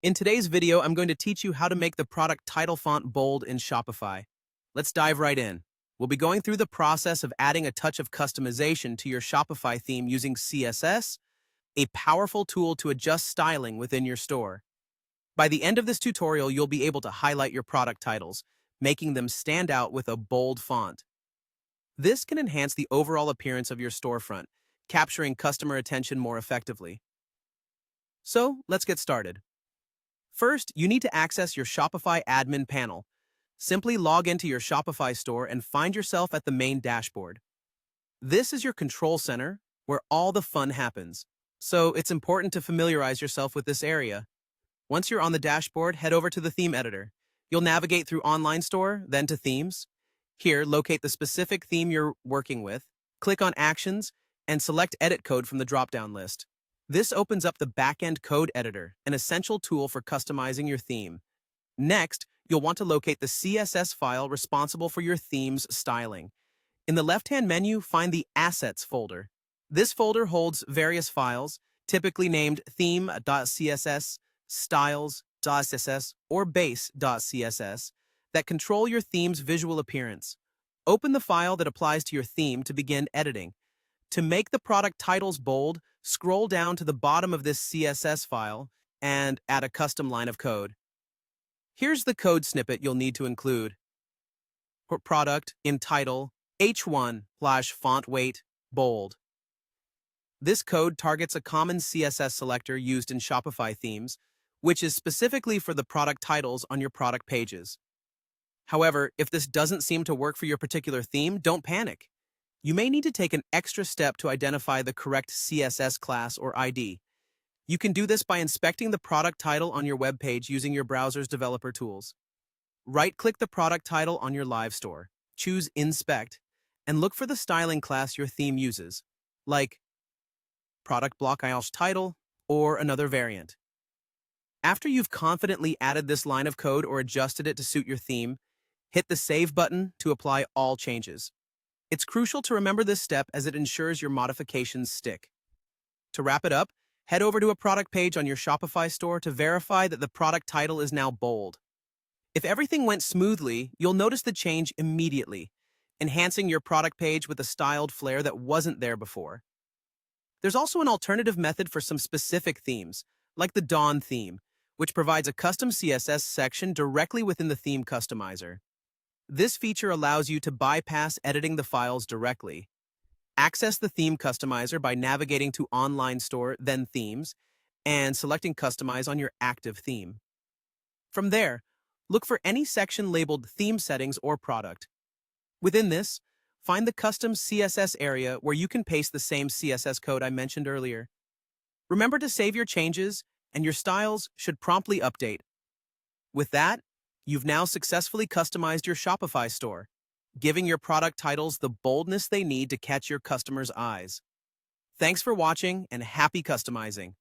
In today's video, I'm going to teach you how to make the product title font bold in Shopify. Let's dive right in. We'll be going through the process of adding a touch of customization to your Shopify theme using CSS, a powerful tool to adjust styling within your store. By the end of this tutorial, you'll be able to highlight your product titles, making them stand out with a bold font. This can enhance the overall appearance of your storefront, capturing customer attention more effectively. So, let's get started. First, you need to access your Shopify admin panel. Simply log into your Shopify store and find yourself at the main dashboard. This is your control center, where all the fun happens. So it's important to familiarize yourself with this area. Once you're on the dashboard, head over to the theme editor. You'll navigate through Online Store, then to Themes. Here, locate the specific theme you're working with, click on Actions, and select Edit Code from the drop-down list. This opens up the back-end code editor, an essential tool for customizing your theme. Next, you'll want to locate the CSS file responsible for your theme's styling. In the left-hand menu, find the Assets folder. This folder holds various files, typically named theme.css, styles.css, or base.css, that control your theme's visual appearance. Open the file that applies to your theme to begin editing. To make the product titles bold, scroll down to the bottom of this CSS file and add a custom line of code. Here's the code snippet you'll need to include. Product in title h1/font weight bold. This code targets a common CSS selector used in Shopify themes, which is specifically for the product titles on your product pages. However, if this doesn't seem to work for your particular theme, don't panic. You may need to take an extra step to identify the correct CSS class or ID. You can do this by inspecting the product title on your web page using your browser's developer tools. Right-click the product title on your live store, choose Inspect, and look for the styling class your theme uses, like product block title or another variant. After you've confidently added this line of code or adjusted it to suit your theme, hit the Save button to apply all changes. It's crucial to remember this step as it ensures your modifications stick. To wrap it up, head over to a product page on your Shopify store to verify that the product title is now bold. If everything went smoothly, you'll notice the change immediately, enhancing your product page with a styled flair that wasn't there before. There's also an alternative method for some specific themes, like the Dawn theme, which provides a custom CSS section directly within the theme customizer. This feature allows you to bypass editing the files directly. Access the theme customizer by navigating to Online Store, then Themes, and selecting Customize on your active theme. From there, look for any section labeled Theme Settings or Product. Within this, find the Custom CSS area where you can paste the same CSS code I mentioned earlier. Remember to save your changes, and your styles should promptly update. With that, you've now successfully customized your Shopify store, giving your product titles the boldness they need to catch your customers' eyes. Thanks for watching and happy customizing.